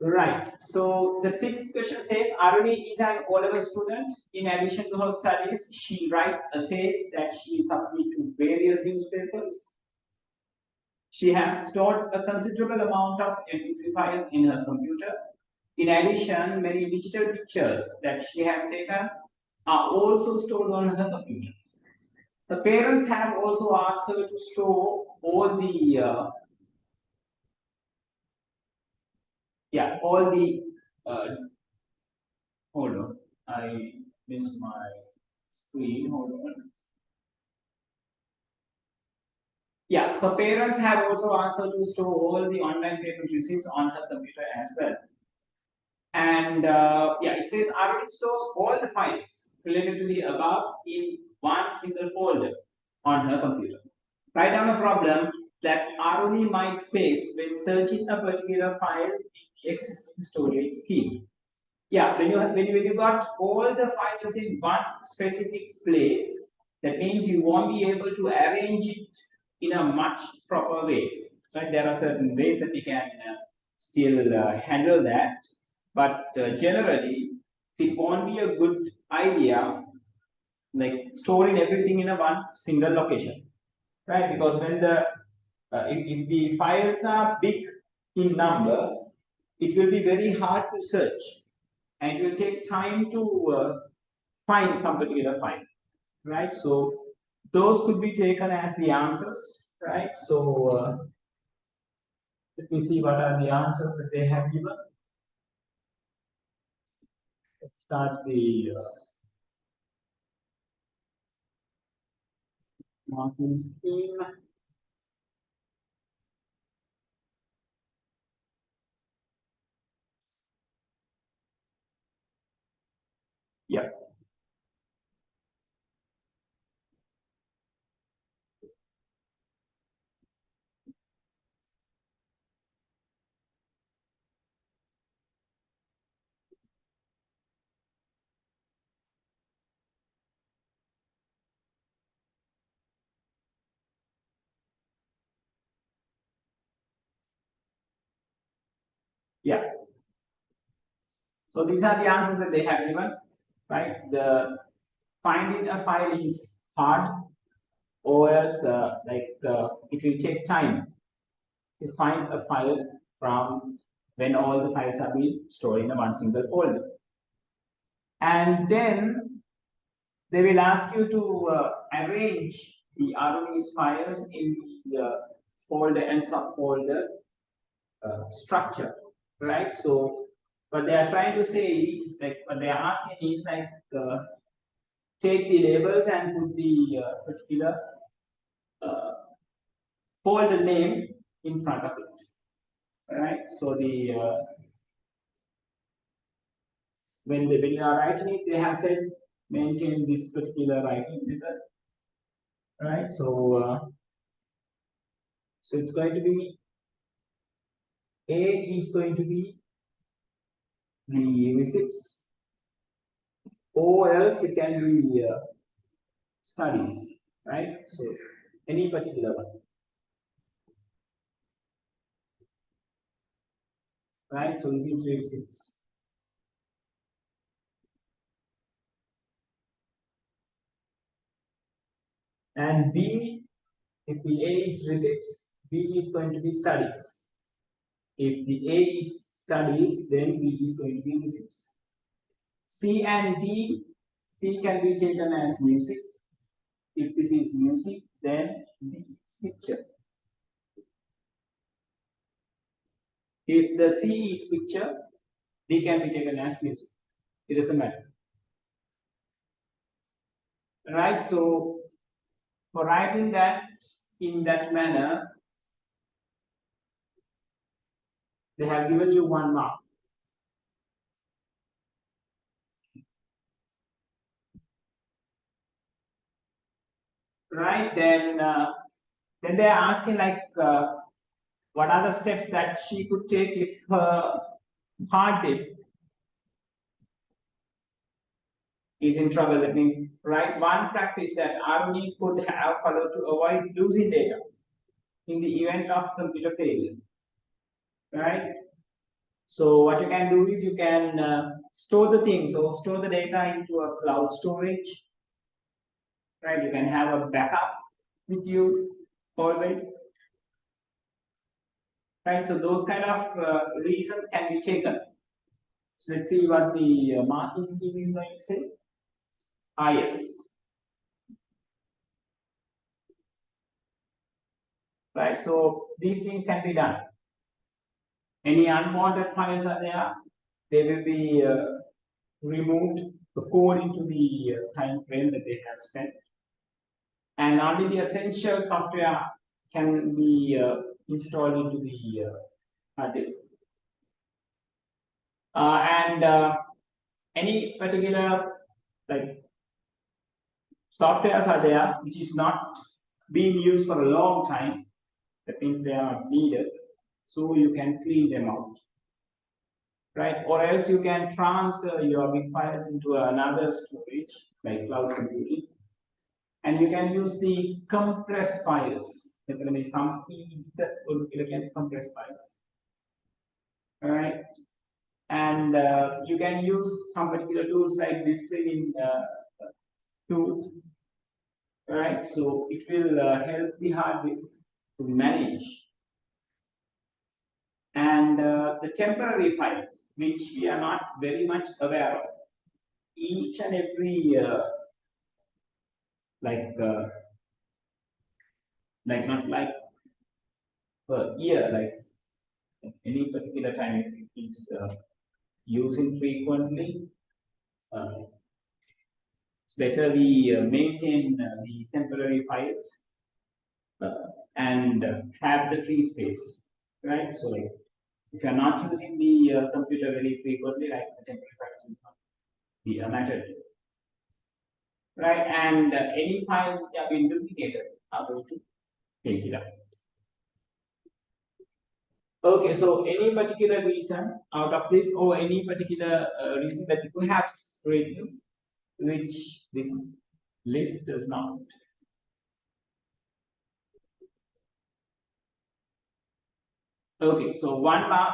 Right. So the sixth question says Aruni is an O-level student. In addition to her studies, she writes essays that she submits to various newspapers. She has stored a considerable amount of MP3 files in her computer. In addition, many digital pictures that she has taken are also stored on her computer. The parents have also asked her to store all the uh, hold on, I missed my screen. Hold on. Yeah, her parents have also asked her to store all the online payment receipts on her computer as well. And yeah, it says Arvind stores all the files related to the above in one single folder on her computer. Write down a problem that Aruni might face when searching a particular file in the existing storage scheme. Yeah, when you got all the files in one specific place, that means you won't be able to arrange it in a much proper way. Right? There are certain ways that we can still handle that, but generally, it won't be a good idea like storing everything in a one single location, right? Because when if the files are big in number, it will be very hard to search and it will take time to find some particular file, right? So those could be taken as the answers, right? So let me see what are the answers that they have given. Let's start the marking scheme. Yeah. Yeah. So these are the answers that they have given, right? The finding a file is hard, or else it will take time to find a file from when all the files are being stored in a one single folder. And then they will ask you to arrange the ROE's files in the folder and subfolder structure, right? So what they are trying to say is like what they are asking is like take the labels and put the particular uh, folder name in front of it, right? So the when you are writing it, they have said maintain this particular writing method, right? So it's going to be A is going to be the receipts, or else it can be studies, right? So any particular one, right? So this is receipts. And B, if the A is receipts, B is going to be studies. If the A is studies, then B is going to be receipts. C and D, C can be taken as music. If this is music, then D is picture. If the C is picture, D can be taken as music. It doesn't matter. Right? So for writing that in that manner, they have given you 1 mark. Right? Then they are asking like what are the steps that she could take if her hard disk is in trouble. That means, right, one practice that Aruni could have followed to avoid losing data in the event of computer failure, right? So what you can do is you can store the things or store the data into a cloud storage, right? You can have a backup with you always, right? So those kind of reasons can be taken. So let's see what the marking scheme is going to say. Yes, right? So these things can be done. Any unwanted files are there, they will be removed according to the time frame that they have spent, and only the essential software can be installed into the hard disk. And any particular like softwares are there which is not being used for a long time, that means they are needed, so you can clean them out, right? Or else you can transfer your big files into another storage like cloud computing, and you can use the compressed files. There will be some compressed files, all right? And you can use some particular tools like disk cleaning tools, all right? So it will help the hard disk to manage. And the temporary files, which we are not very much aware of, each and every like not like per year, like any particular time it is using frequently, uh, it's better we maintain the temporary files and have the free space, right? So like if you are not using the computer very frequently, like the temporary files will not be a matter, right? And any files which have been duplicated are going to take it up. Okay, so any particular reason out of this, or any particular reason that you have written, which this list does not. Okay, so 1 mark.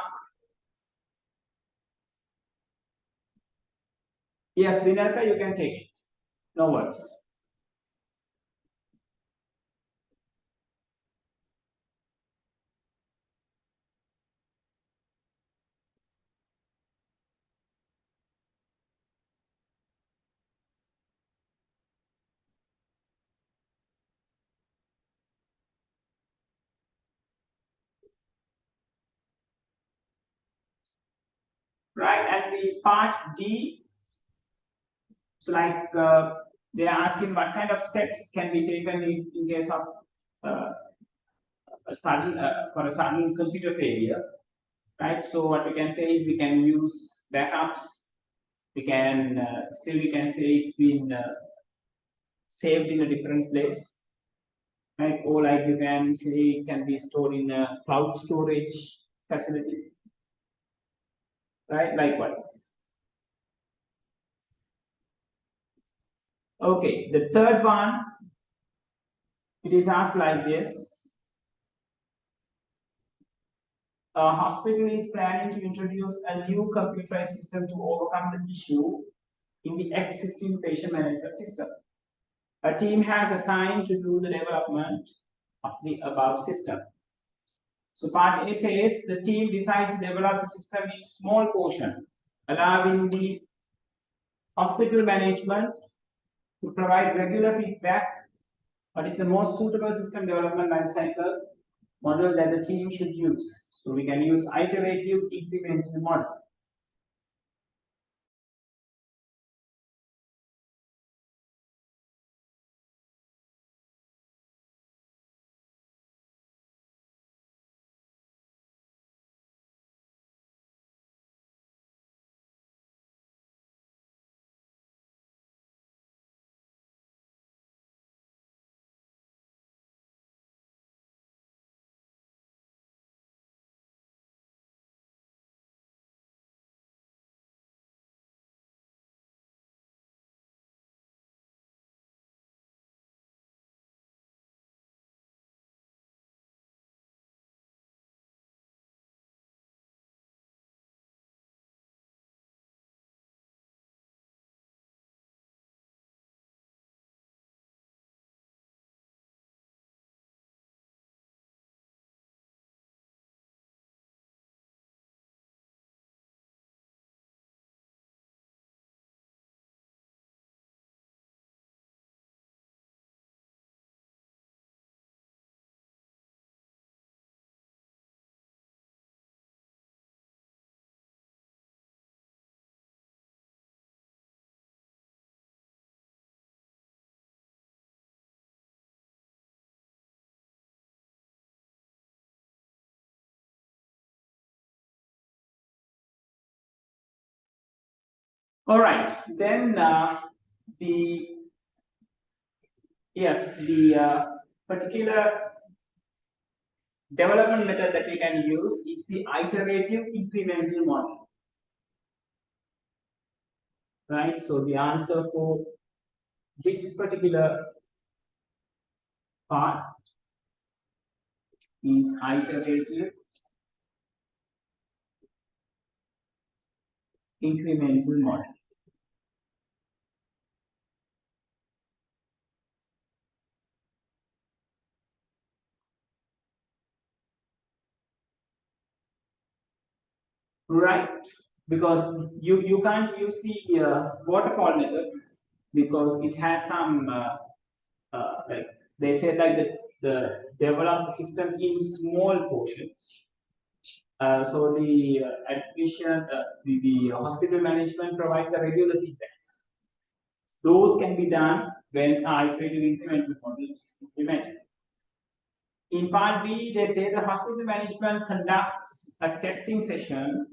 Yes, Dinarka, you can take it. No worries. Right, and the part D, so like they are asking what kind of steps can be taken in case of uh, a sudden for a sudden computer failure, right? So what we can say is we can use backups. We can still we can say it's been saved in a different place, right? Or like you can say it can be stored in a cloud storage facility, right? Likewise. Okay, the third one, it is asked like this. A hospital is planning to introduce a new computerized system to overcome the issue in the existing patient management system. A team has assigned to do the development of the above system. So part A says the team decided to develop the system in small portion, allowing the hospital management to provide regular feedback. What is the most suitable system development lifecycle model that the team should use? So we can use iterative incremental model. All right, then the particular development method that we can use is the iterative incremental model, right? So the answer for this particular part is iterative incremental model. Right, because you can't use the waterfall method because it has some like they said, like the develop the system in small portions. So the the hospital management provide the regular feedbacks. Those can be done when iterative incremental model is implemented. In part B, they say the hospital management conducts a testing session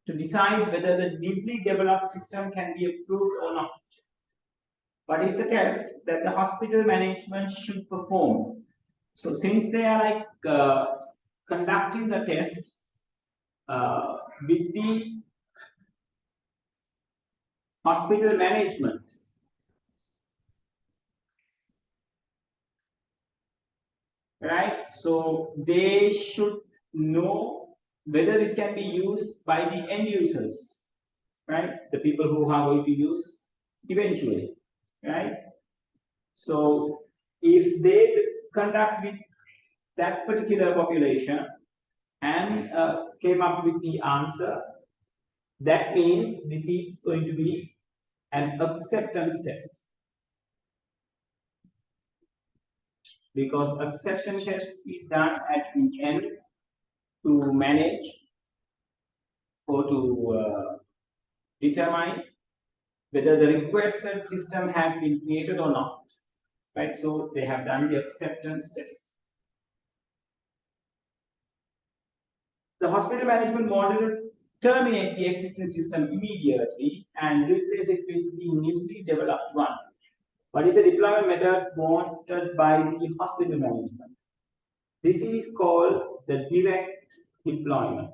to decide whether the newly developed system can be approved or not. What is the test that the hospital management should perform? So since they are like conducting the test with the hospital management, right? So they should know whether this can be used by the end users, right? The people who are going to use eventually, right? So if they conduct with that particular population and came up with the answer, that means this is going to be an acceptance test, because acceptance test is done at the end to manage or to determine whether the requested system has been created or not, right? So they have done the acceptance test. The hospital management model terminate the existing system immediately and replace it with the newly developed one. What is the deployment method wanted by the hospital management? This is called the direct deployment.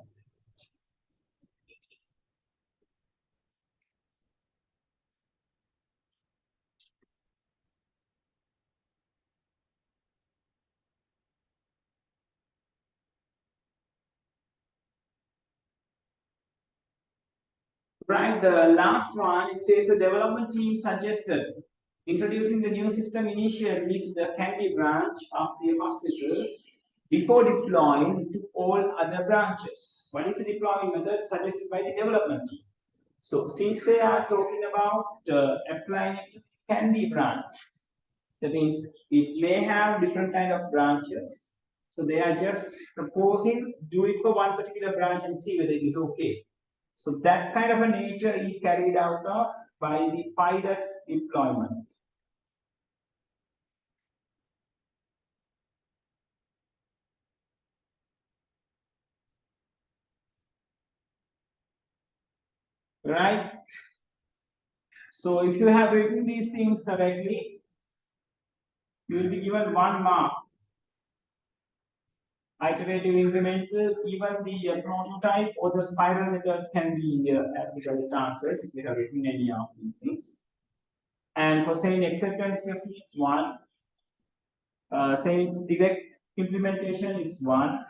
Right, the last one, it says the development team suggested introducing the new system initially to the Kandy branch of the hospital before deploying to all other branches. What is the deployment method suggested by the development team? So since they are talking about applying it to the Kandy branch, that means it may have different kind of branches. So they are just proposing do it for one particular branch and see whether it is okay. So that kind of a nature is carried out of by the pilot deployment. Right? So if you have written these things correctly, you will be given 1 mark. Iterative incremental, even the prototype or the spiral methods can be as the correct answers if you have written any of these things. And for saying acceptance testing, it's 1. Saying it's direct implementation, it's 1.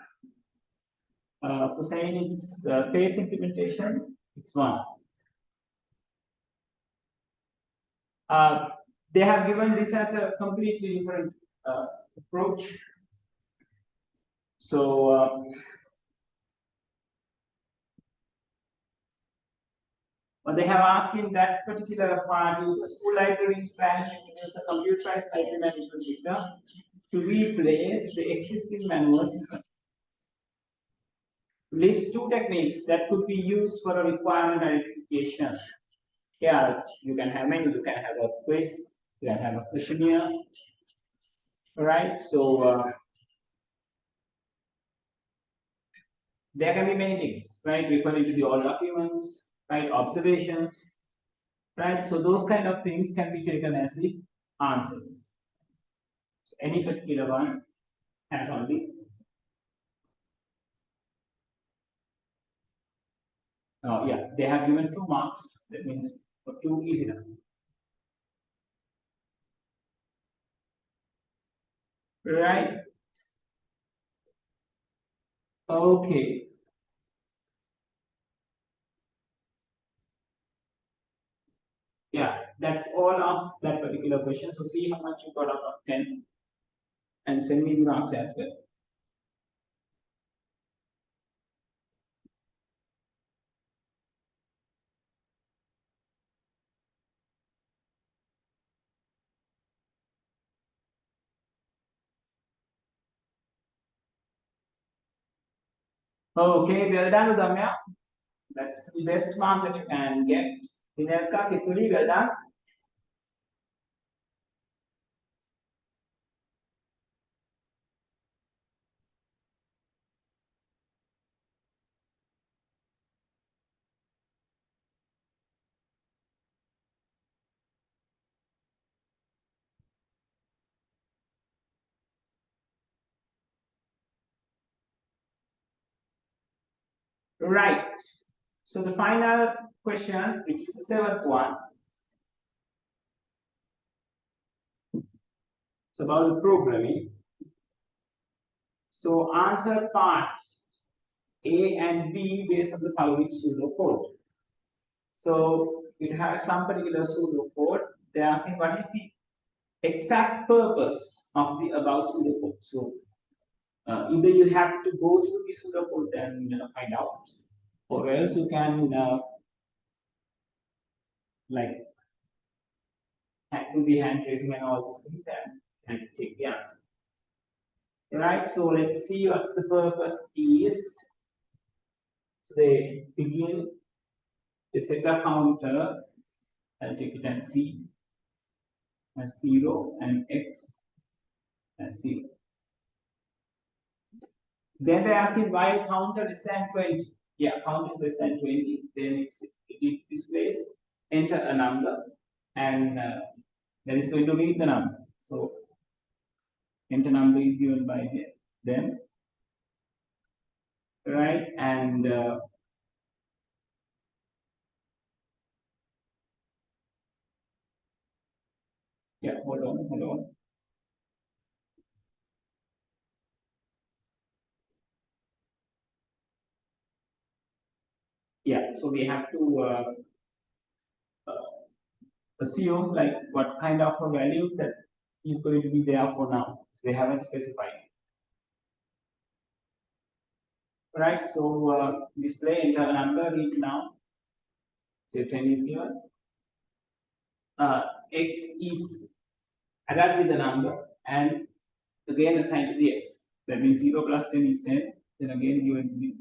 For saying it's phase implementation, it's 1. They have given this as a completely different approach. So what they have asked in that particular part is the school library is planning to introduce a computerized library management system to replace the existing manual system. List 2 techniques that could be used for a requirement identification. Yeah, you can have many. You can have a quiz, you can have a questionnaire, right? So there can be many things, right? Referring to the old documents, right? Observations. right? So those kind of things can be taken as the answers. So any particular one has only yeah, they have given 2 marks. That means for 2 is enough. Right? Okay. Yeah, that's all of that particular question. So see how much you got out of 10 and send me the marks as well. Okay, well done, Udamya. That's the best mark that you can get. Vinelka, Sikuli, well done. Right. So the final question, which is the 7th one, it's about the programming. So answer parts A and B based on the following pseudocode. So it has some particular pseudocode. They're asking what is the exact purpose of the above pseudocode. So either you have to go through the pseudocode and find out, or else you can like do the hand tracing and all these things and take the answer. Right, so let's see what's the purpose is. So they begin, they set a counter, I'll take it as C, as 0, and X as 0. Then they're asking why counter less than 20. Yeah, count is less than 20. Then it displays enter a number, and that is going to read the number. So enter number is given by them, right? And yeah, hold on. Yeah, so we have to assume like what kind of a value that is going to be there for now. So they haven't specified. Right, so display enter number read now. Say 10 is given. X is added with the number and again assigned to the x. That means 0 plus 10 is 10. Then again given to the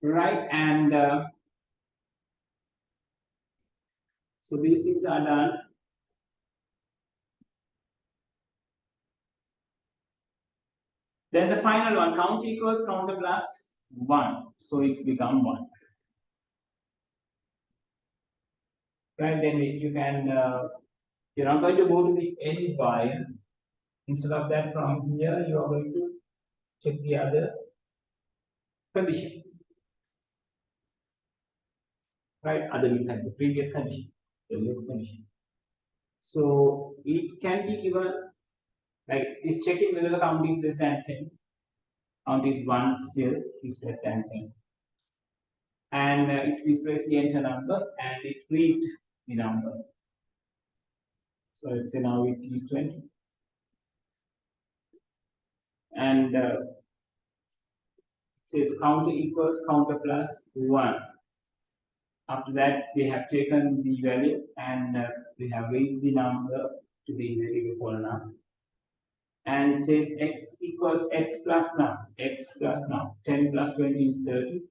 right, and so these things are done. Then the final one, count equals counter plus 1. So it's become 1. Right, then you can, you're not going to go to the end while. Instead of that, from here, you are going to check the other condition. Right, other means like the previous condition, the new condition. So it can be given like this checking whether the count is less than 10. Count is 1 still is less than 10. And it displays the enter number and it reads the number. So let's say now it is 20. And it says counter equals counter plus 1. After that, we have taken the value and we have read the number to the variable column. And it says x equals x plus now. X plus now. 10 plus 20 is 30.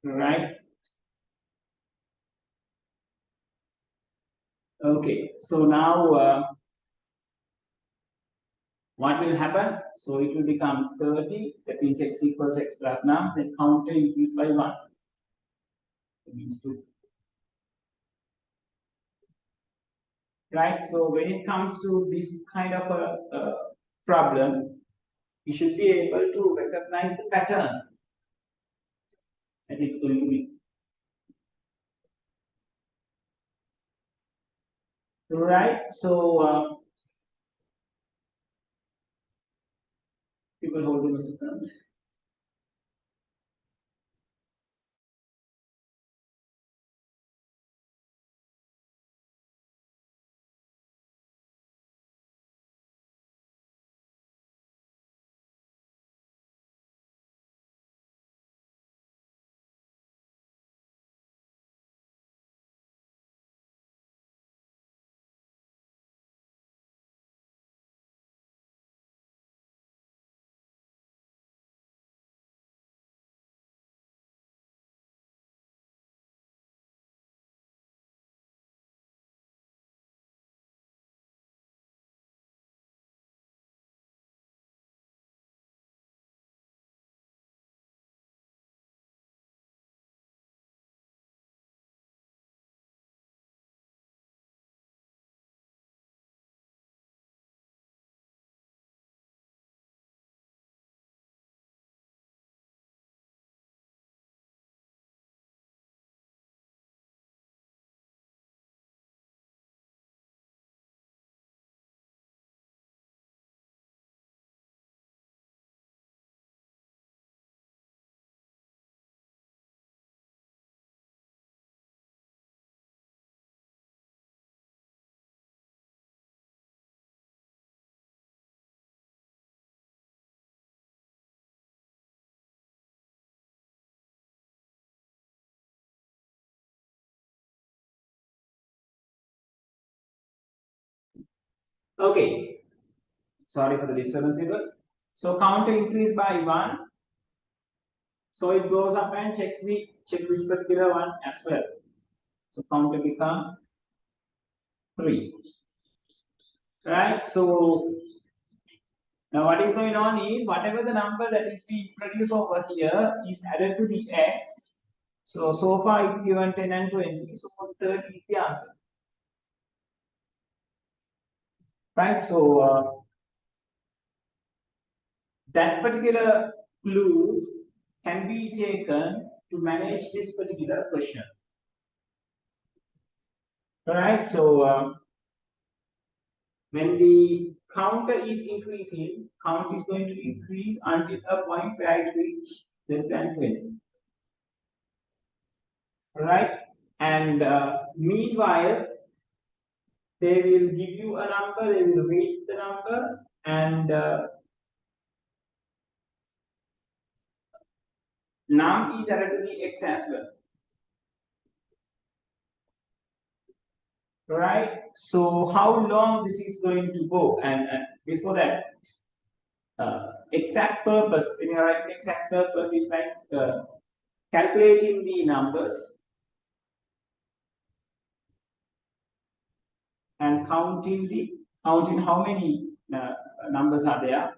Right? Okay, so now what will happen? So it will become 30, that means x equals x plus num, then counter increase by 1. It means 2. Right? So when it comes to this kind of a problem, you should be able to recognize the pattern that it's going to be. Right? So people hold on a second. Okay. Sorry for the disturbance, people. So counter increase by 1. So it goes up and check this particular one as well. So counter become 3. Right? So now what is going on is whatever the number that is being produced over here is added to the x. So far it's given 10 and 20. So 30 is the answer. Right? So that particular clue can be taken to manage this particular question. Alright, so when the counter is increasing, count is going to increase until a point where it reaches less than 20. Alright, and meanwhile, they will give you a number, they will read the number, and num is added to the x as well. Right? So how long this is going to go? And before that, exact purpose. When you write exact purpose is like calculating the numbers and counting how many numbers are there.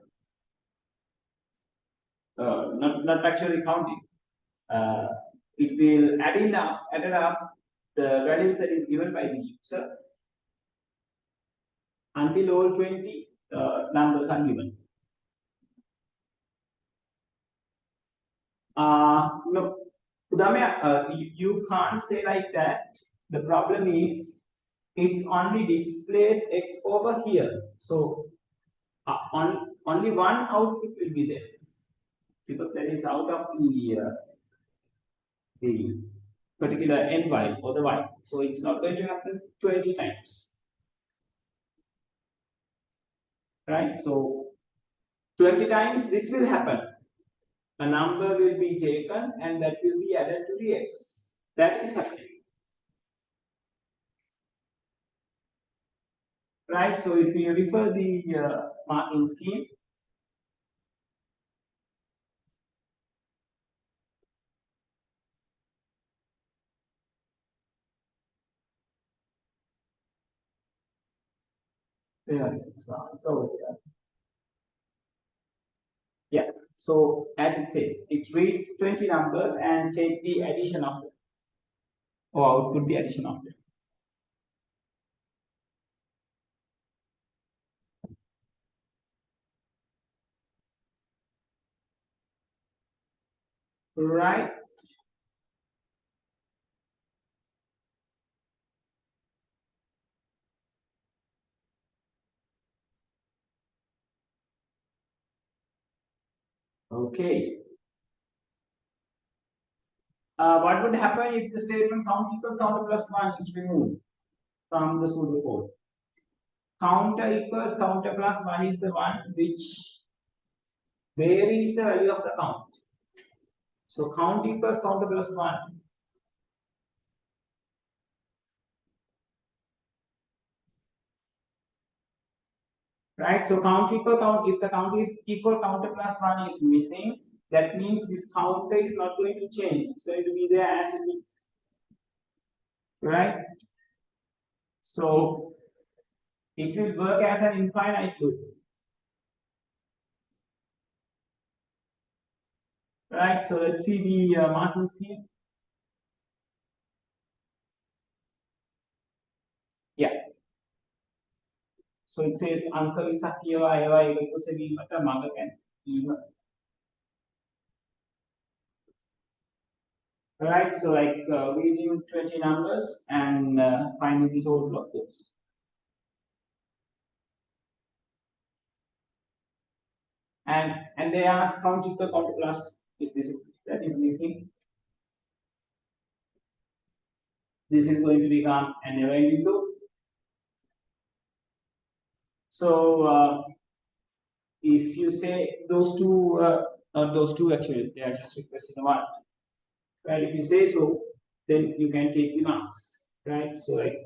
Not actually counting. It will add up the values that is given by the user until all 20 numbers are given. No, you can't say like that. The problem is it's only displays x over here. So only one output will be there because that is out of the particular n y or the y. So it's not going to happen 20 times. Right? So 20 times this will happen. A number will be taken and that will be added to the x. That is happening. Right? So if you refer the marking scheme, there is it's over there. So as it says, it reads 20 numbers and take the addition of them, or output the addition of them. Right. Okay. What would happen if the statement count equals counter plus 1 is removed from the pseudocode? Counter equals counter plus 1 is the one which varies the value of the count. So count equals counter plus 1. Right? So count equal count, if the count is equal counter plus 1 is missing, that means this counter is not going to change. It's going to be there as it is. Right? So it will work as an infinite loop. Right? So let's see the marking scheme. Yeah. So it says අංක 20ක් කියවා ඒවා එකතු සෙවීමට මඟ ගැනීම. Right, so like we give 20 numbers and find the total of those. And they ask count equal counter plus if that is missing. This is going to become an never-ending loop. So if you say those two, not those two actually, they are just requesting one. Right, if you say so, then you can take the marks. Right, so like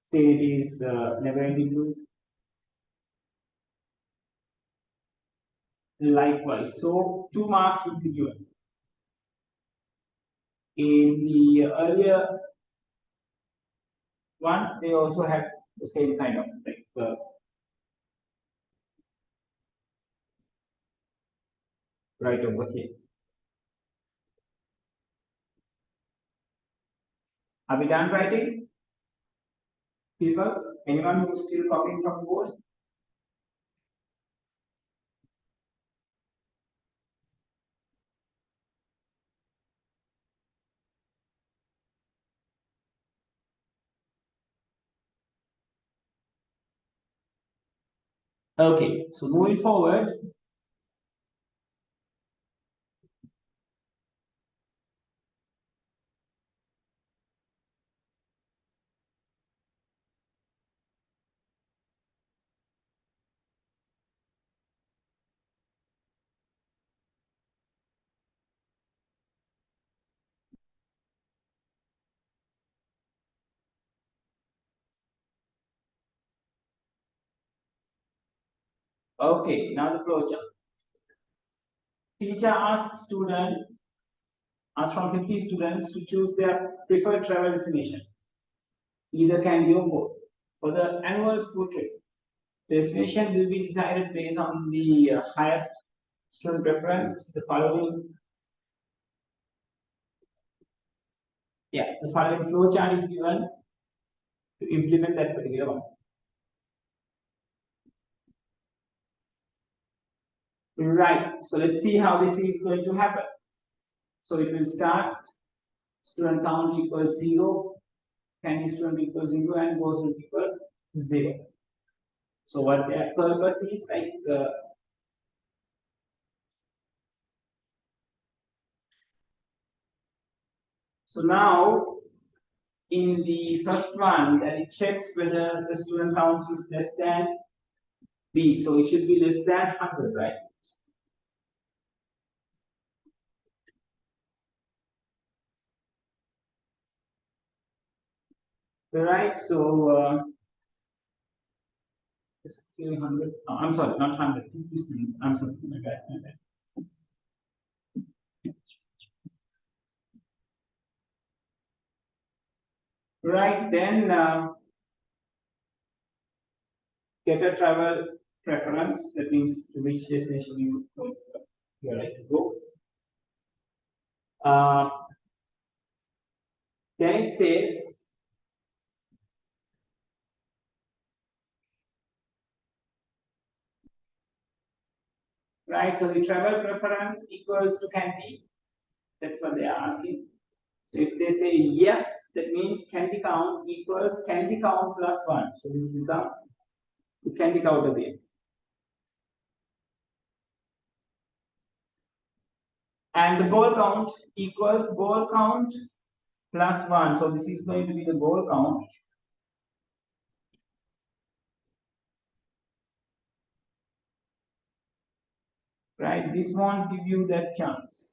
say it is never-ending loop. Likewise, so 2 marks will be given. In the earlier one, they also had the same kind of like right over here. Are we done writing? People, anyone who's still copying from the board? Okay, so moving forward. Okay, now the flow chart. Teacher asks from 50 students to choose their preferred travel destination. Either can be or both. For the annual school trip, the destination will be decided based on the highest student preference. The following flow chart is given to implement that particular one. Right, so let's see how this is going to happen. So it will start student count equals 0, can student equals 0, and goes will equal 0. So what that purpose is like so now in the first one, then it checks whether the student count is less than B. So it should be less than 100, right? Right, so let's say 100. I'm sorry, not 100. 50 students. I'm sorry, my bad, my bad. Right, then get a travel preference. That means to which destination you are like to go. Then it says right. So the travel preference equals to candy. That's what they are asking. So if they say yes, that means candy count equals candy count plus 1. So this becomes the candy count again. And the goal count equals goal count plus 1. So this is going to be the goal count. Right? This won't give you that chance.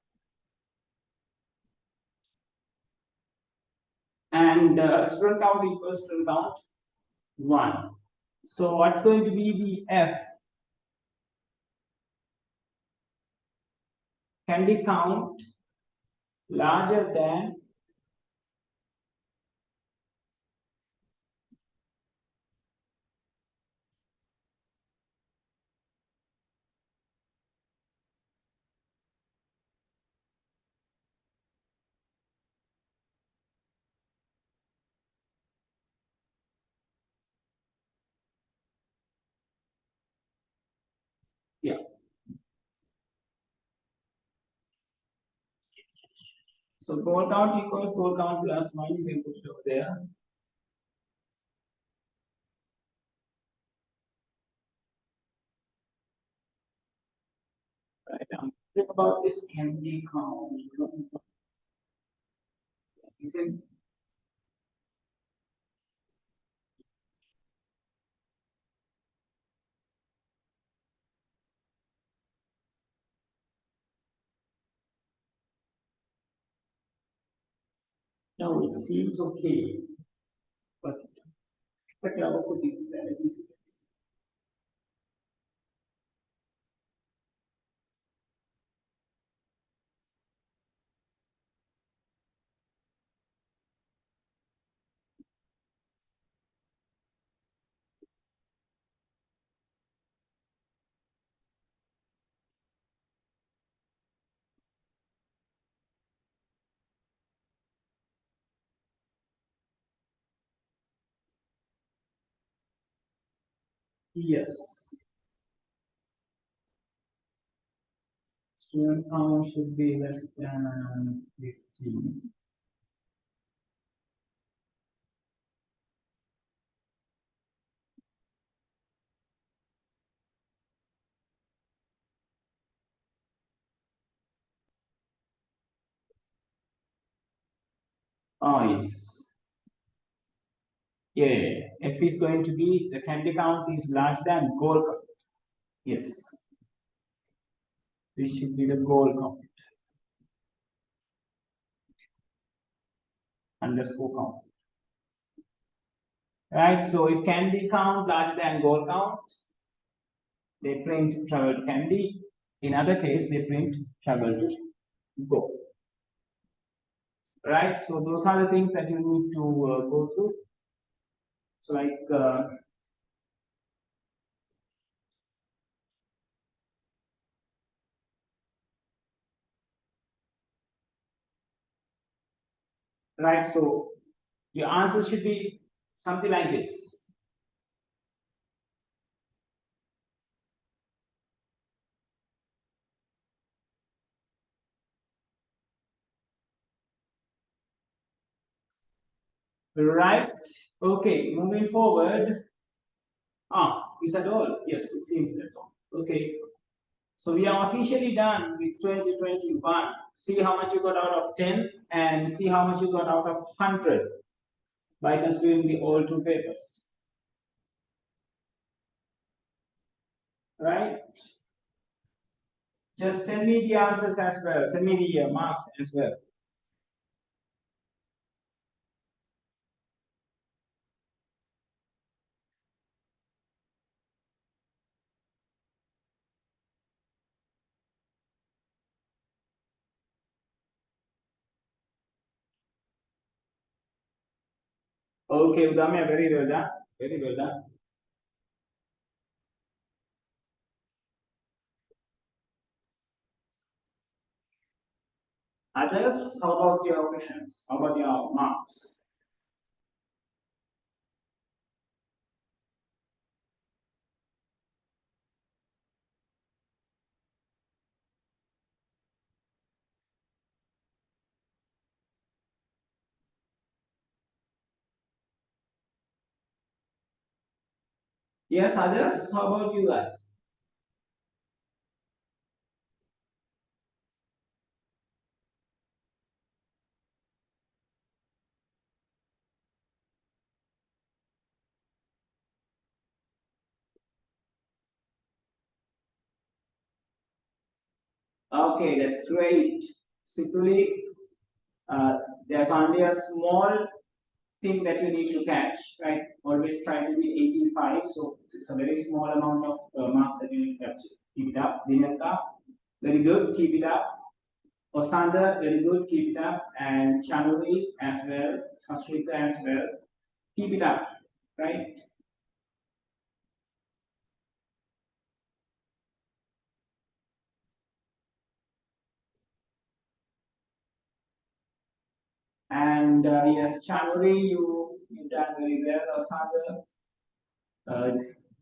And student count equals student count 1. So what's going to be the F? Candy count larger than yeah. So goal count equals goal count plus 1. You can put it over there. Right now, think about this candy count. Isn't no, it seems okay, but our could be very easy. Yes, student count should be less than 15. Oh, yes. Yeah, F is going to be the candy count is larger than goal count. Yes, this should be the goal count underscore count. Right, so if candy count larger than goal count, they print travel to candy. In other case, they print travel to go. Right, so those are the things that you need to go through. So like right, so your answer should be something like this. Right, okay, moving forward. Is that all? Yes, it seems that's all. Okay, so we are officially done with 2021. See how much you got out of 10 and see how much you got out of 100 by considering the all two papers. Right? Just send me the answers as well. Send me the marks as well. Okay, Udamya, very well done. Very well done. Others, how about your questions? How about your marks? Yes, others, how about you guys? Okay, that's great. Simply, uh, there's only a small thing that you need to catch, right? Always try to be 85, so it's a very small amount of marks that you need to capture. Keep it up. Dinaka, very good, keep it up. Osanda, very good, keep it up. And Chanuri as well, Sastrika as well, keep it up, right? And yes, Chanuri, you done very well. Osanda, uh,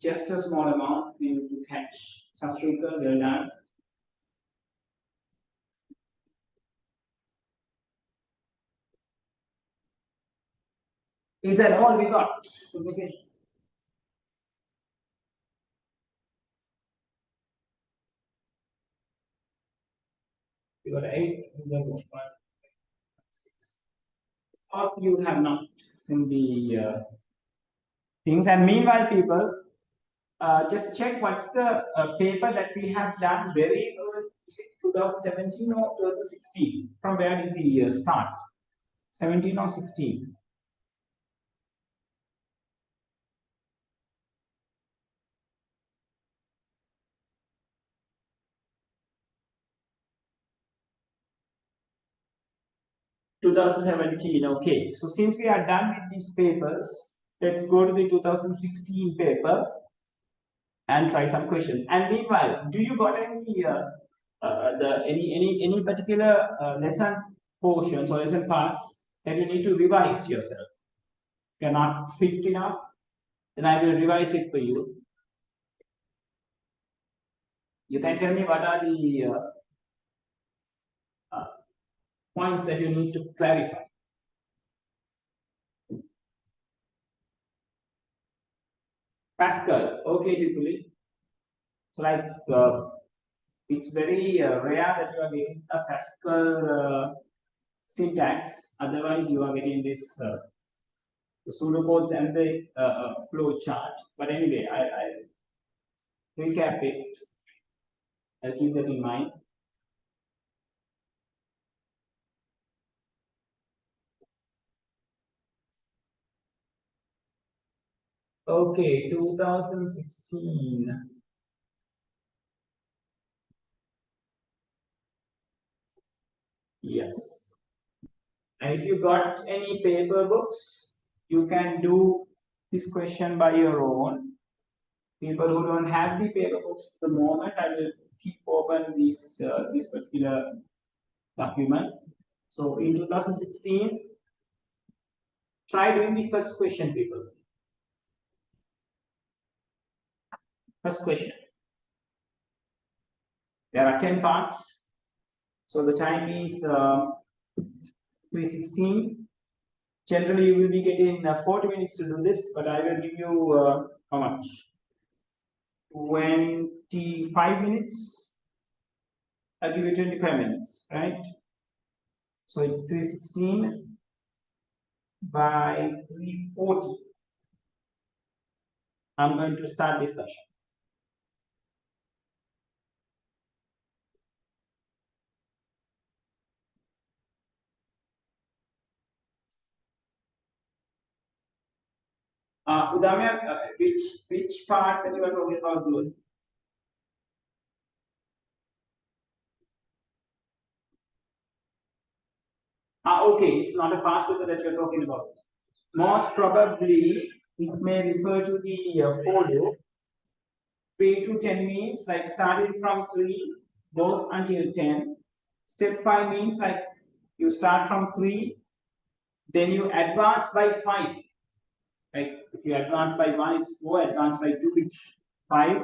just a small amount you need to catch. Sastrika, well done. Is that all we got? Let me see. We got 8, we got 1, 6. Of you have not seen the things. And meanwhile, people, just check what's the paper that we have done very early. Is it 2017 or 2016? From where did the start? 17 or 16? 2017. Okay. So since we are done with these papers, let's go to the 2016 paper and try some questions. And meanwhile, do you got any any particular lesson portions or lesson parts that you need to revise yourself? If you're not fit enough, then I will revise it for you. You can tell me what are the uh, points that you need to clarify. Pascal, okay, Shituli. So like it's very rare that you are getting a Pascal syntax. Otherwise, you are getting this the pseudocodes and the flow chart. But anyway, I recap it. I'll keep that in mind. Okay, 2016. Yes. And if you got any paper books, you can do this question by your own. People who don't have the paper books at the moment, I will keep open this particular document. So in 2016, try doing the first question, people. First question. There are 10 parts. So the time is 3:16. Generally, you will be getting 40 minutes to do this, but I will give you how much? 25 minutes. I'll give you 25 minutes, right? So it's 3:16 by 3:40. I'm going to start discussion. Udamya, which part that you are talking about, doing? Okay, it's not a past paper that you're talking about. Most probably, it may refer to the folio. 3 to 10 means like starting from 3 goes until 10. Step 5 means like You start from 3, then you advance by 5. Right? If you advance by 1, it's 4, advance by 2, it's 5,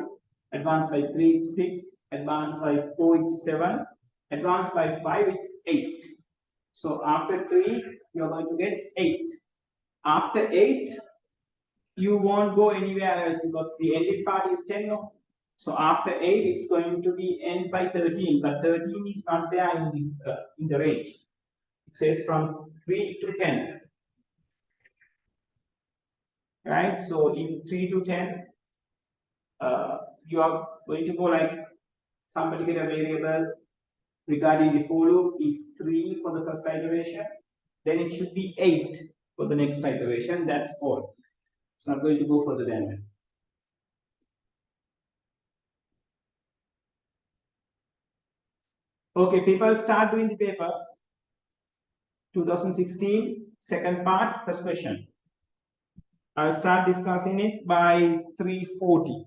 advance by 3, it's 6, advance by 4, it's 7, advance by 5, it's 8. So after 3, you're going to get 8. After 8, you won't go anywhere else because the ended part is 10. No? So after 8, it's going to be end by 13, but 13 is not there in the range. It says from 3 to 10. Right? So in 3 to 10, you are going to go like some particular variable regarding the for loop is 3 for the first iteration. Then it should be 8 for the next iteration. That's all. It's not going to go further than that. Okay, people start doing the paper. 2016, second part, first question. I'll start discussing it by 3:40.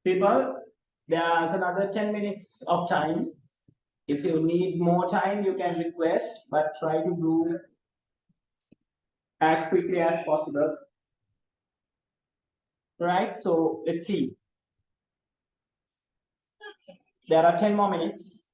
People, there's another 10 minutes of time. If you need more time, you can request, but try to do as quickly as possible. Right? So let's see. There are 10 more minutes.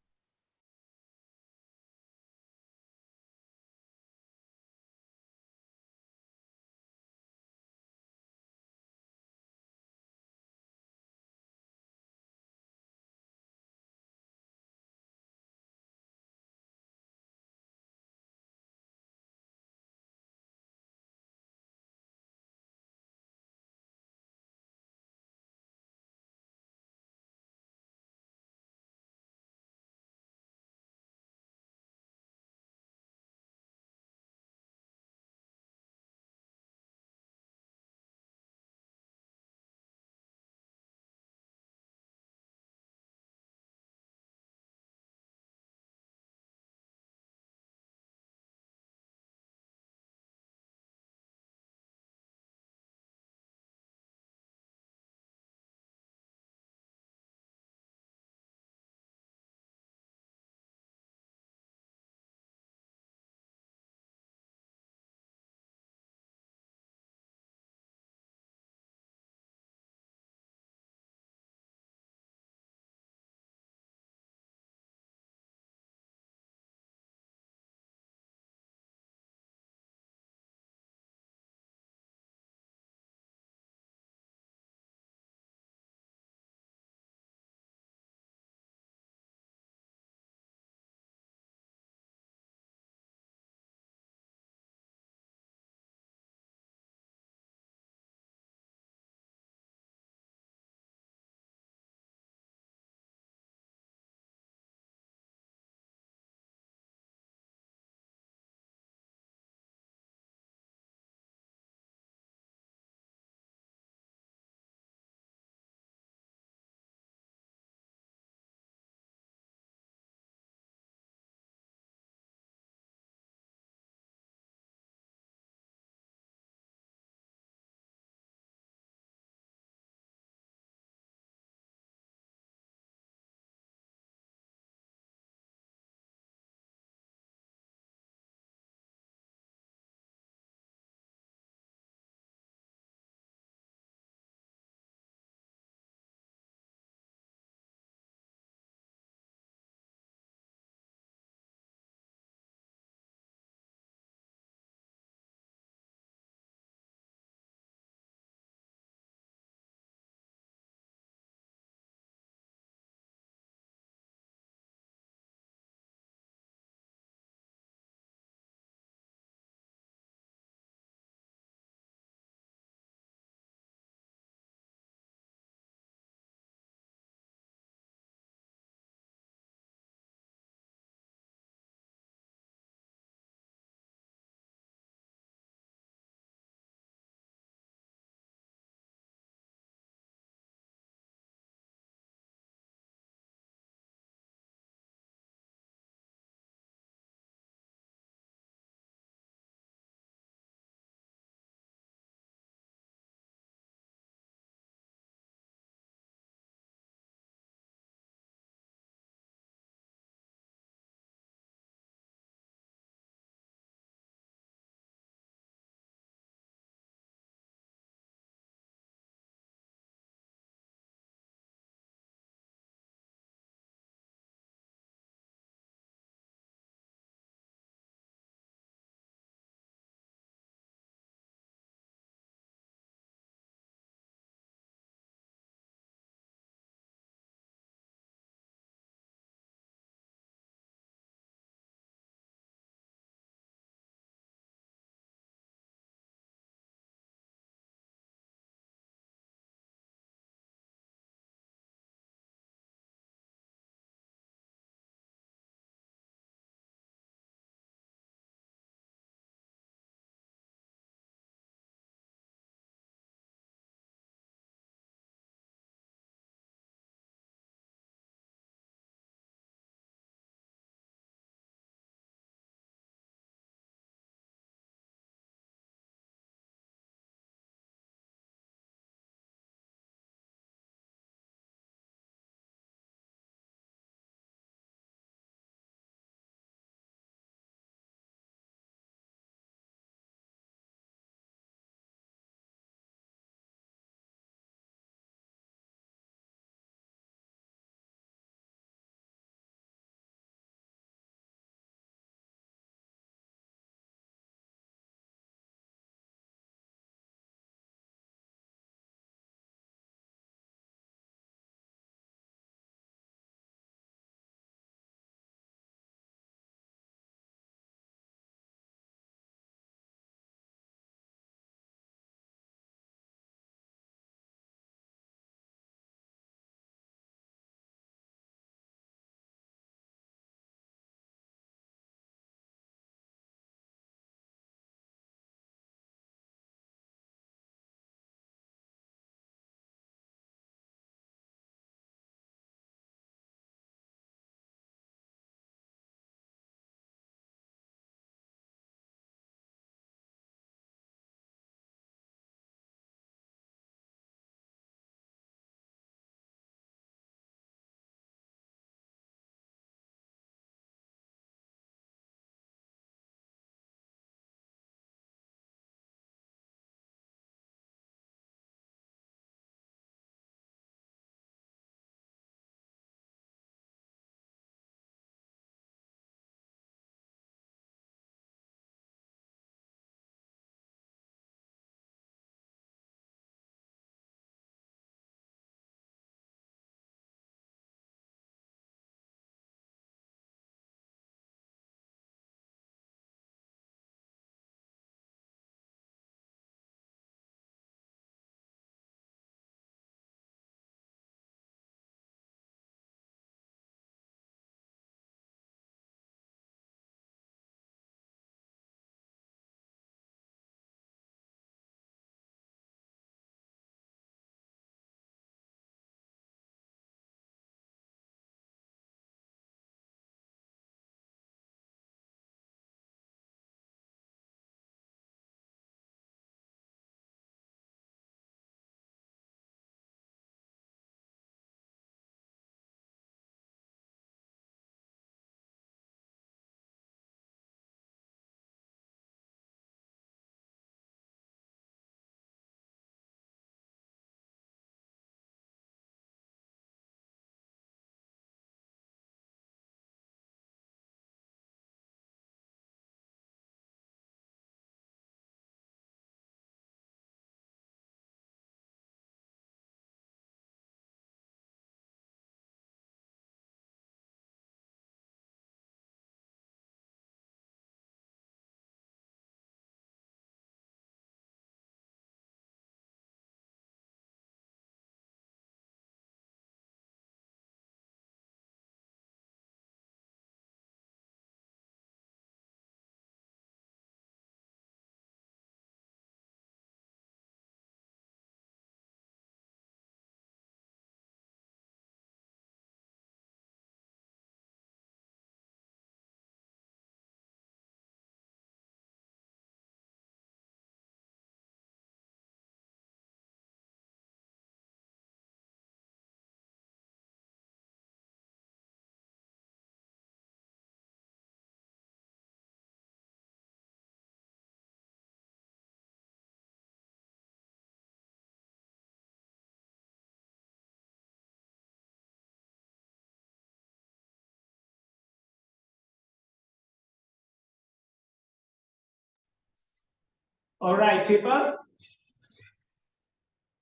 All right, people.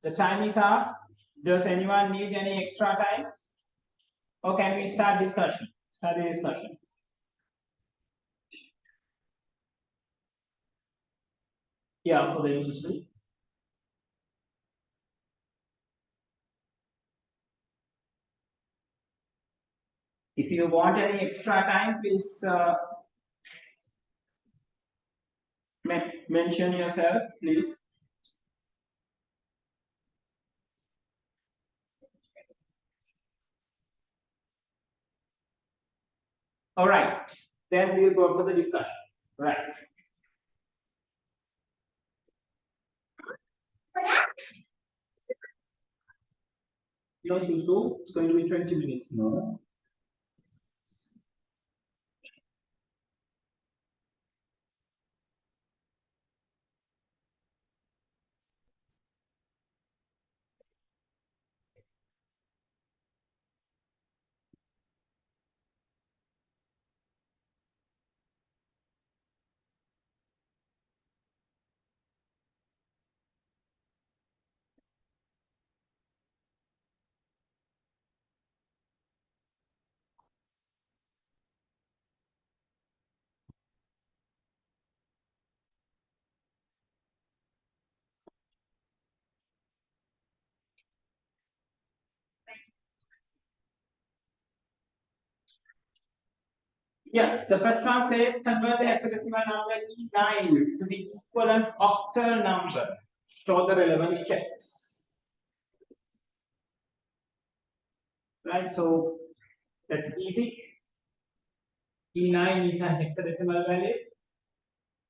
The time is up. Does anyone need any extra time? Or can we start discussion? Start the discussion. Yeah, for the user. If you want any extra time, please mention yourself, please. All right, then we'll go for the discussion. Right. No, Susu, it's going to be 20 minutes. No. Yes, the first one says convert the hexadecimal number E9 to the equivalent octal number. Show the relevant steps. Right, so that's easy. E9 is a hexadecimal value.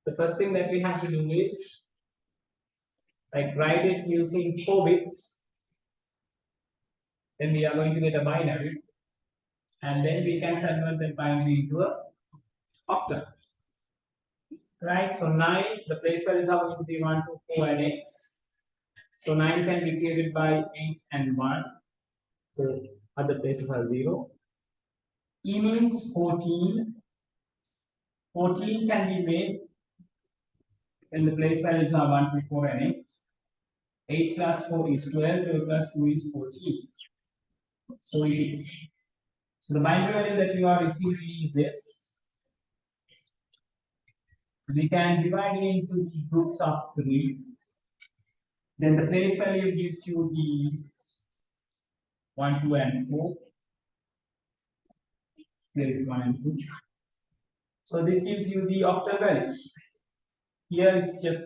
The first thing that we have to do is like write it using 4 bits. Then we are going to get a binary. And then we can convert that binary into a octal. Right, so 9, the place values are going to be 1, 2, 4, and 8. So 9 can be created by 8 and 1. So other places are 0. E means 14. 14 can be made when the place values are 1, 2, 4, and 8. 8 plus 4 is 12, 12 plus 2 is 14. So it is. So the binary value that you are receiving is this. We can divide it into the groups of 3. Then the place value gives you the 1, 2, and 4. Here is 1 and 2. So this gives you the octal values. Here it's just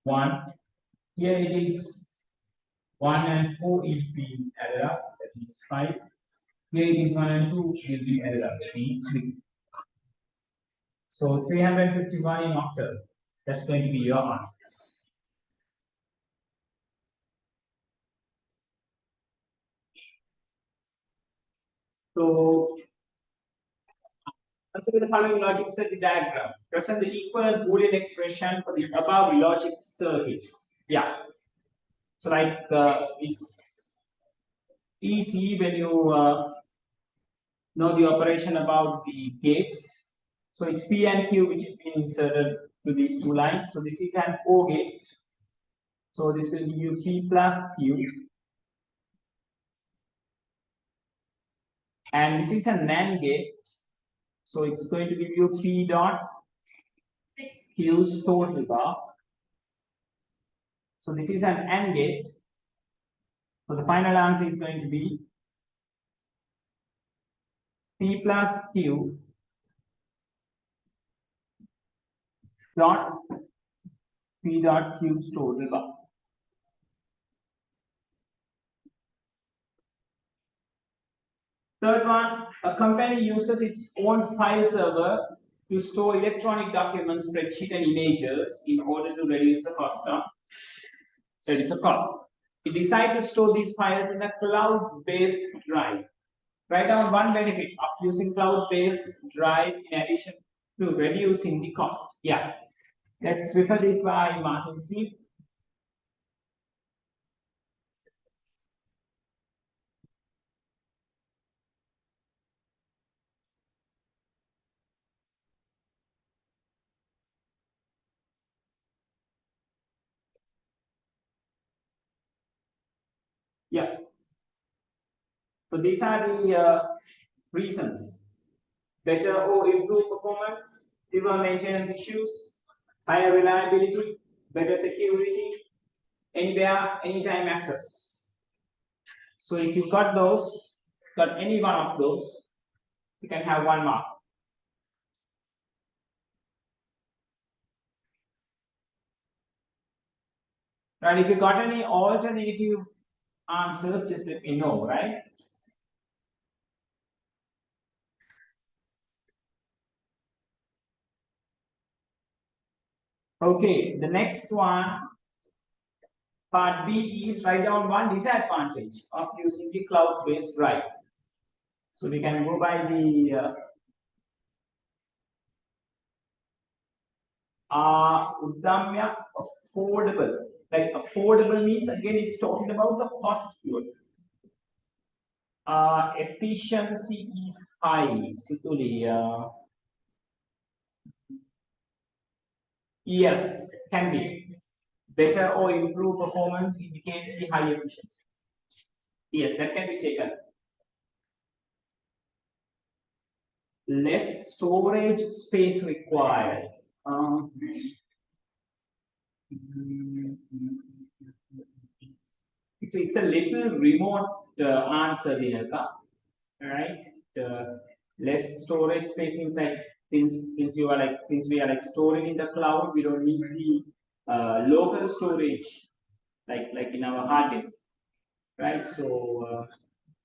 1. Here it is 1 and 4 is being added up, that is 5. Here it is 1 and 2 will be added up, that is 3. So 351 in octal. That's going to be your answer. So consider the following logic circuit diagram. Present the equivalent Boolean expression for the above logic circuit. Yeah. So like it's easy when you know the operation about the gates. So it's P and Q which is being inserted to these two lines. So this is an O gate. So this will give you P plus Q. And this is a NAND gate. So it's going to give you P dot Q's total bar. So this is an AND gate. So the final answer is going to be P plus Q dot P dot Q's total bar. Third one, a company uses its own file server to store electronic documents, spreadsheet, and images in order to reduce the cost of certificate. It decided to store these files in a cloud-based drive. Write down one benefit of using cloud-based drive in addition to reducing the cost. Yeah, let's refer this by Martin Steve. Yeah. So these are the reasons: better or improved performance, fewer maintenance issues, higher reliability, better security, anywhere, anytime access. So if you got any one of those, you can have 1 mark. And if you got any alternative answers, just let me know, right? Okay, the next one, part B, is write down one disadvantage of using the cloud-based drive. So we can go by the Uddamya, affordable. Like affordable means, again, it's talking about the cost here. Efficiency is high. Situli, yes, can be. Better or improved performance indicate the high efficiency. Yes, that can be taken. Less storage space required. It's a little remote answer, Dinaka. Right? Less storage space means like since we are like storing in the cloud, we don't need the local storage like in our hard disk, right? So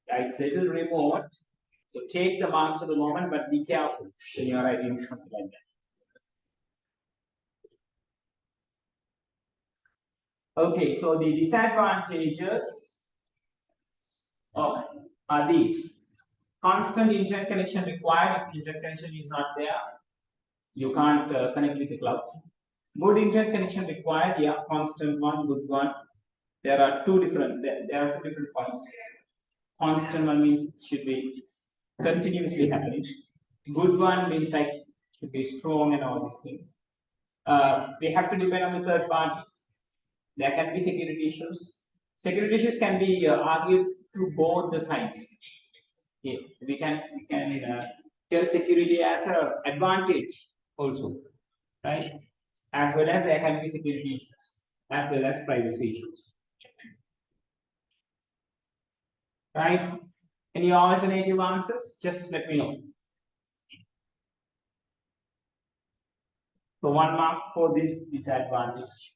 yeah, it's a little remote. So take the marks for the moment, but be careful when you are writing something like that. Okay, so the disadvantages are these: constant internet connection required. If internet connection is not there, you can't connect with the cloud. Good internet connection required, yeah, constant one, good one. There are two different points. Constant one means it should be continuously happening. Good one means like should be strong and all these things. They have to depend on the third parties. There can be security issues. Security issues can be argued to both the sides. Yeah, we can tell security as an advantage also, right? As well as there can be security issues, as well as privacy issues. Right? Any alternative answers? Just let me know. So 1 mark for this disadvantage.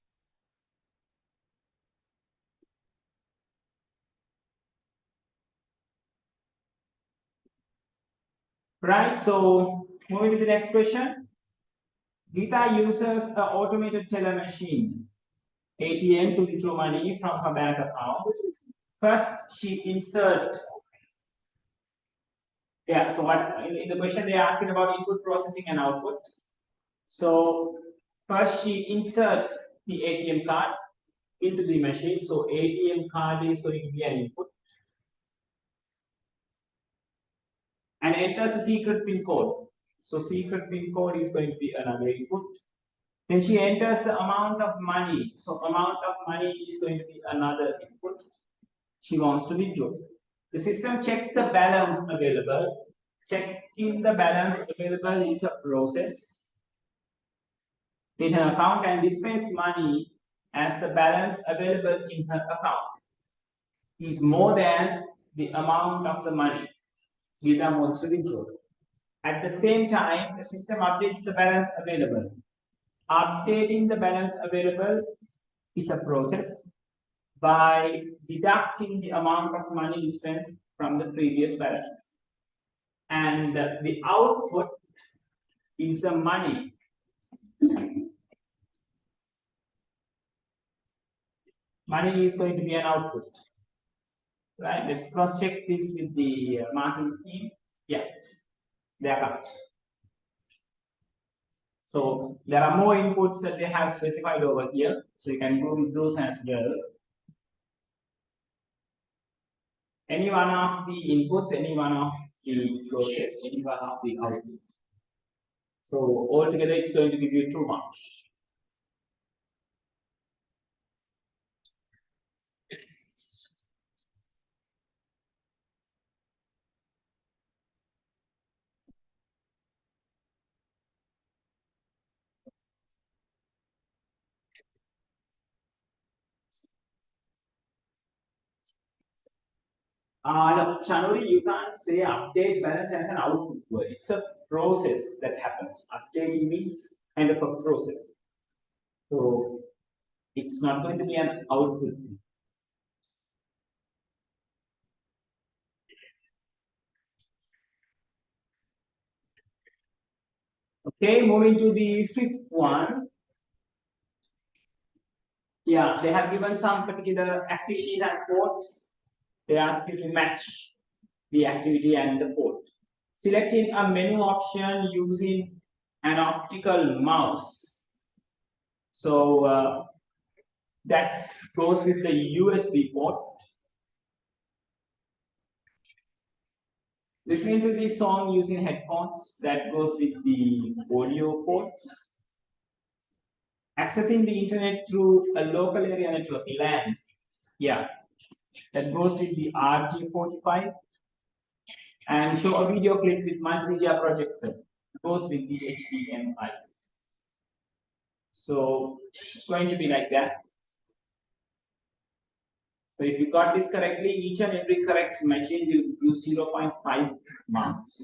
Right, so moving to the next question. Geeta uses an automated teller machine, ATM, to withdraw money from her bank account. First, she insert. Yeah, so what in the question they're asking about input processing and output. So first she insert the ATM card into the machine. So ATM card is going to be an input. And enters a secret pin code. So secret pin code is going to be another input. Then she enters the amount of money. So amount of money is going to be another input. She wants to withdraw. The system checks the balance available. Checking the balance available is a process in her account and dispense money as the balance available in her account is more than the amount of the money Geeta wants to withdraw. At the same time, the system updates the balance available. Updating the balance available is a process by deducting the amount of money dispensed from the previous balance. And the output is the money. Money is going to be an output. Right, let's cross check this with the marking scheme. Yeah, there comes. So there are more inputs that they have specified over here. So you can go with those as well. Any one of the inputs, any one of the process, any one of the outputs. So altogether it's going to give you 2 marks. No, Chanuri, you can't say update balance as an output word. It's a process that happens. Updating means kind of a process. So it's not going to be an output. Okay, moving to the fifth one. Yeah, they have given some particular activities and codes. They ask you to match the activity and the code. Selecting a menu option using an optical mouse. So that goes with the USB port. Listening to the song using headphones, that goes with the audio ports. Accessing the internet through a local area network, LAN, yeah, that goes with the RJ45. And show a video clip with multimedia projector, goes with the HDMI. So it's going to be like that. So if you got this correctly, each and every correct matching will give you 0.5 marks.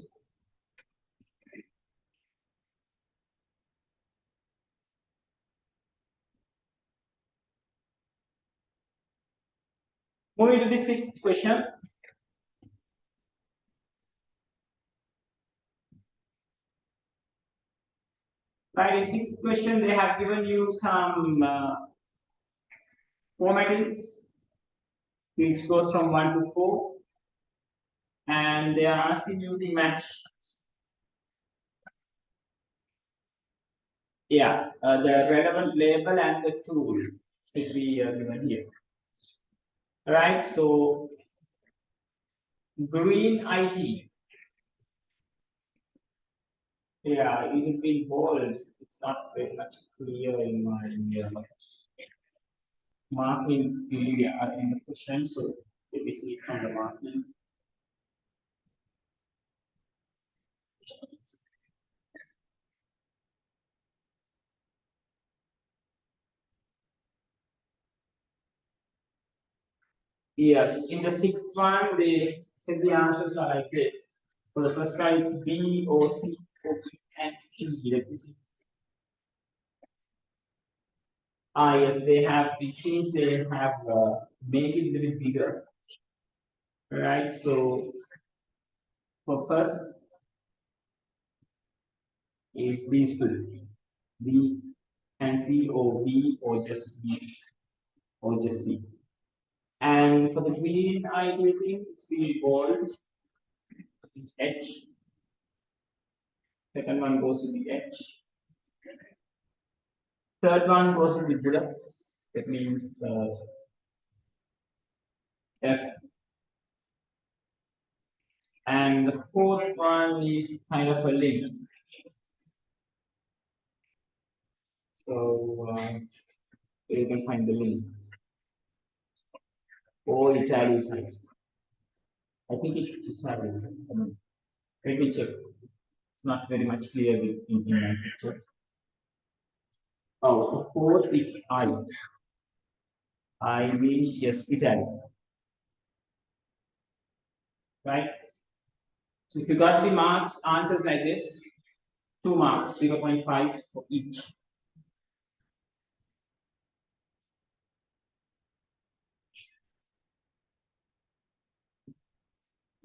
Moving to the sixth question. Right, in sixth question, they have given you some formattings, which goes from 1 to 4. And they are asking you the match. Yeah, the relevant label and the tool should be given here. Right, so green IT. Yeah, is it being bold? It's not very much clear in my marking area in the question. So let me see from the marking. Yes, in the sixth one, they said the answers are like this. For the first one, it's B, O, C, O, P, and C. Let me see. Ah, yes, they have, it seems they have made it a little bit bigger. Right, so for first is these two, B and C, or B, or just B, or just C. And for the green I think it's being bold, it's H. Second one goes with the H. Third one goes with the bullets. That means F. And the fourth one is kind of a link. So you can find the link. Or italicized. I think it's italicized. Let me check. It's not very much clear in my pictures. Oh, so fourth it's I. I means yes, italic. Right? So if you got the marks, answers like this, 2 marks, 0.5 for each.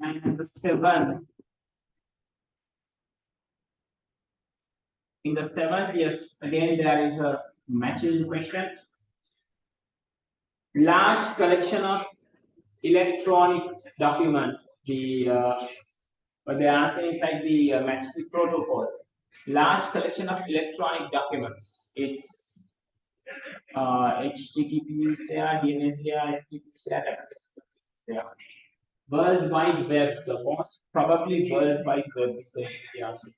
And the 7. In the 7, yes, again there is a matching question. Large collection of electronic document. What they're asking is like the match the protocol. Large collection of electronic documents. It's HTTP is there, DNS is there, FTP is there. World Wide Web, the most probably World Wide Web is the answer.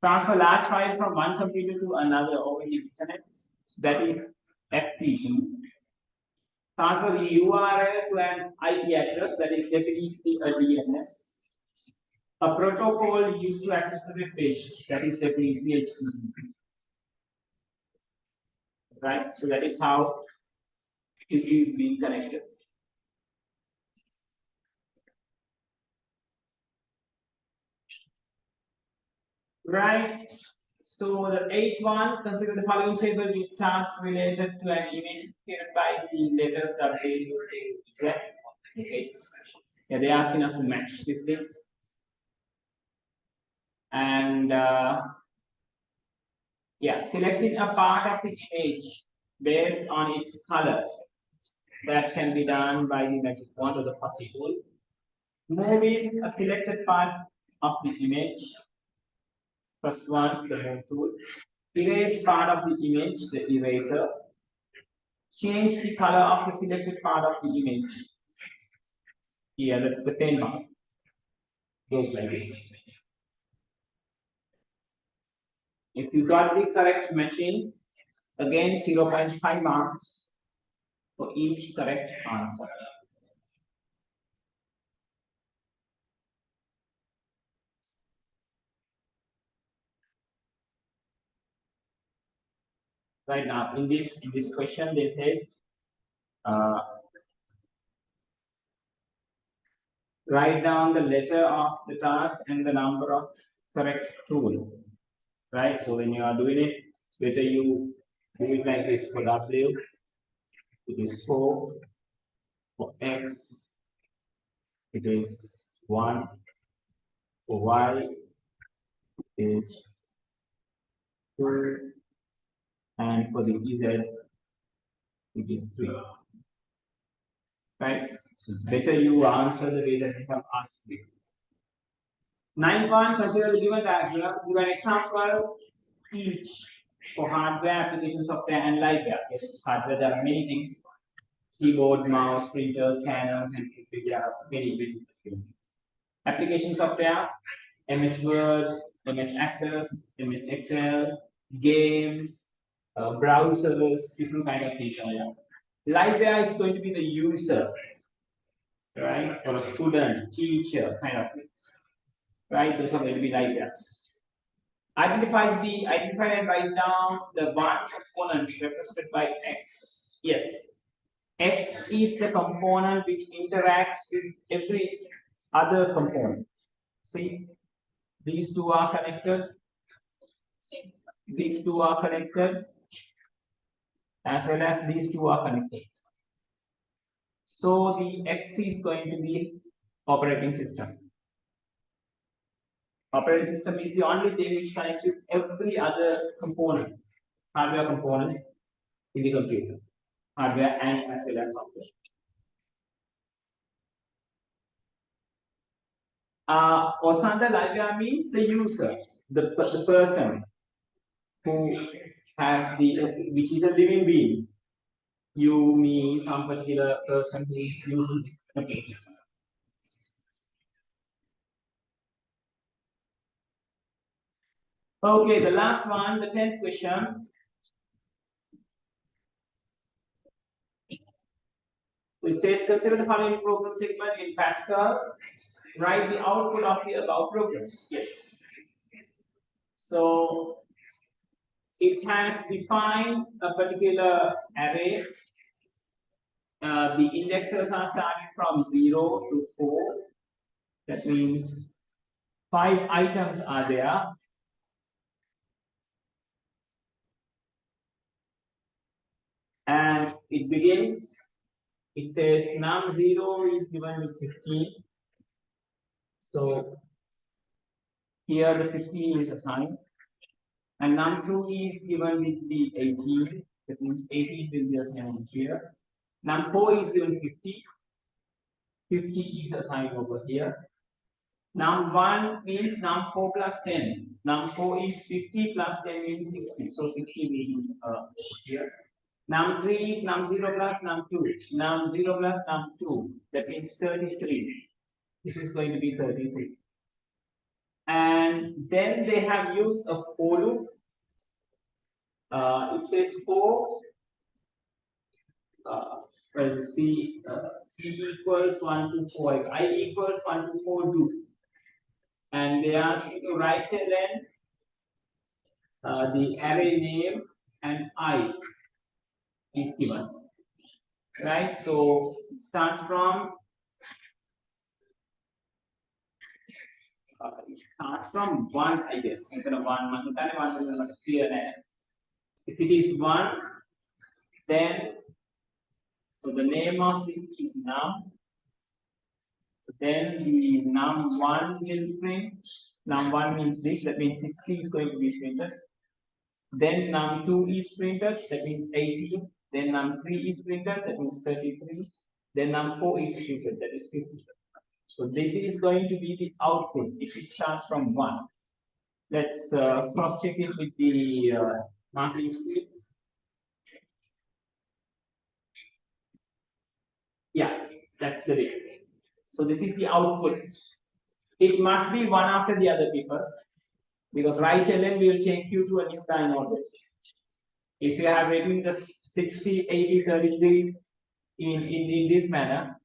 Transfer large files from one computer to another over the internet. That is FTP. Transfer the URL to an IP address. That is definitely a DNS. A protocol used to access the web pages. That is definitely HTTP. Right. So that is how this is being connected. Right. So the eighth one, consider the following table with task related to an image given by the letters W, Z. Okay. Yeah, they're asking us to match this thing. And yeah, selecting a part of the image based on its color. That can be done by the magic wand or the fussy tool. Moving a selected part of the image. First one, the move tool. Erase part of the image, the eraser. Change the color of the selected part of the image. Here, that's the pen mark. Goes like this. If you got the correct matching, again 0.5 marks for each correct answer. Right now, in this question, they say write down the letter of the task and the number of correct tool. Right. So when you are doing it, it's better you do it like this. For W, it is 4. For X, it is 1. For Y, it is 2. And for the Z, it is 3. Right? So it's better you answer the way that you have asked me. 9.1, consider the given diagram. Give an example each for hardware, application software, and liveware. Yes, hardware, there are many things. Keyboard, mouse, printers, scanners, and many. Application software, MS Word, MS Access, MS Excel, games, browsers, different kind of things. Liveware, it's going to be the user, right? Or a student, teacher, kind of things. Right? Those are going to be livewares. Identify and write down the one component represented by X. Yes. X is the component which interacts with every other component. See, these two are connected. These two are connected, as well as these two are connected. So the X is going to be operating system. Operating system is the only thing which connects with every other component, hardware component in the computer, hardware and as well as software. Osanda liveware means the user, the person who has which is a living being. You, me, some particular person who is using this computer system. Okay, the last one, the 10th question. So it says, consider the following program segment in Pascal. Write the output of the above program. Yes. So it has defined a particular array. The indexes are starting from 0 to 4. That means 5 items are there. And it begins, it says num0 is given with 15. So here the 15 is assigned. And num2 is given with the 18. That means 18 will be assigned here. Num4 is given 50. 50 is assigned over here. Num1 means num4 plus 10. Num4 is 50 plus 10 means 60. So 60 will be here. Num3 is num0 plus num2. Num0 plus num2. That means 33. This is going to be 33. And then they have used a for loop. It says for where is it? C equals 1 to 4, I equals 1 to 4 do. And they ask you to write then the array name and I is given. Right? So it starts from starts from 1, I guess. If it is 1, then so the name of this is num. Then the num1 will print. Num1 means this, that means 60 is going to be printed. Then num2 is printed, that means 18. Then num3 is printed, that means 33. Then num4 is printed, that is 50. So this is going to be the output if it starts from 1. Let's cross check it with the marking scheme. Yeah, that's the result. So this is the output. It must be one after the other, people, because right ln will take you to a new line always. If you have written the 60, 80, 33 in this manner,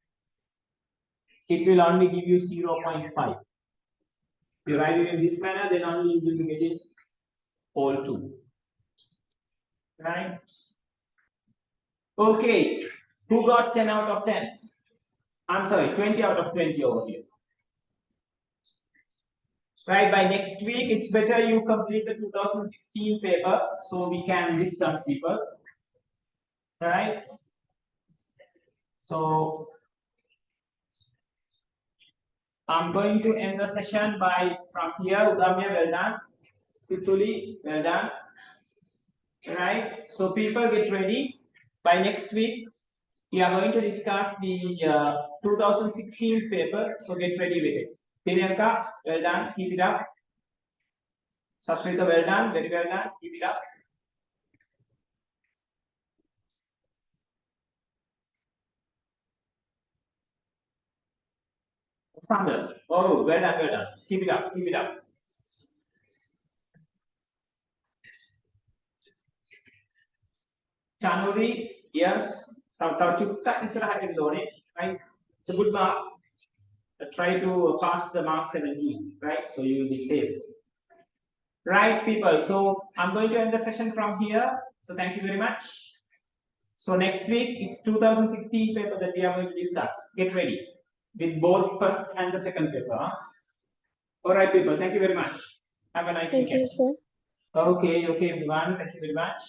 it will only give you 0.5. If you write it in this manner, then only you will be getting all 2. Right? Okay. Who got 10 out of 10? I'm sorry, 20 out of 20 over here. Right, by next week, it's better you complete the 2016 paper so we can list down people. Right? So, I'm going to end the session by from here. Udamya, well done. Situli, well done. Right? So, people get ready. By next week, we are going to discuss the 2016 paper. So, get ready with it. Priyanka, well done. Keep it up. Sashrita, well done. Very well done. Keep it up. Sanders. Oh, well done, well done. Keep it up, keep it up. Chanuri, yes. Right? It's a good mark. Try to pass the mark 17, right? So you will be safe. Right, people. So I'm going to end the session from here. So thank you very much. So next week, it's 2016 paper that we are going to discuss. Get ready with both first and the second paper. Huh? All right, people. Thank you very much. Have a nice weekend. Thank you, sir. Okay, everyone. Thank you very much.